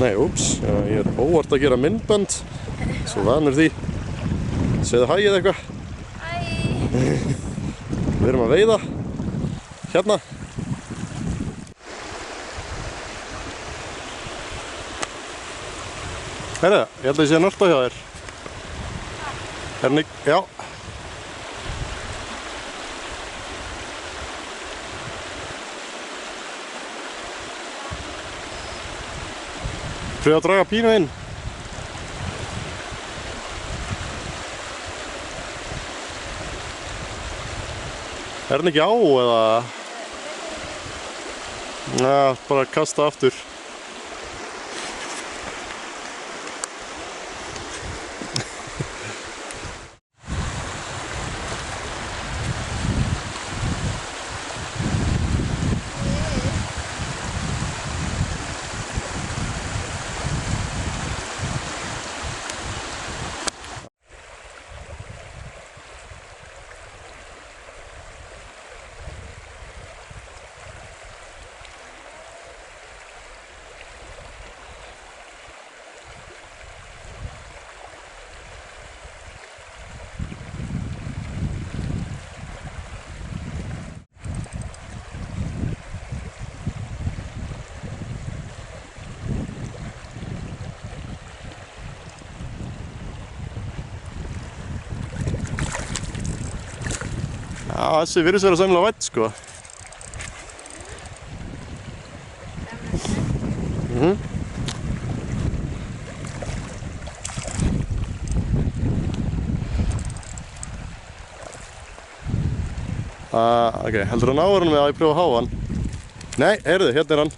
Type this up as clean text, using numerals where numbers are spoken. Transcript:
Nei, úps, ég óvart að gera myndbönd, svo vanur því. Segðu hæ eða eitthvað. Hæ. Við erum að veiða, hérna. Herra, ég held að ég sé nörta hjá þér. Hernig, já. Pröfa að draga pínu inn. Er hann ekki á eða? Já, bara kasta aftur. Já, þessi virðist vera sæmilega vædd, sko. Ok, heldur hann á hann með að ég pröfa að háa hann? Nei, heyrðu, hérna er hann.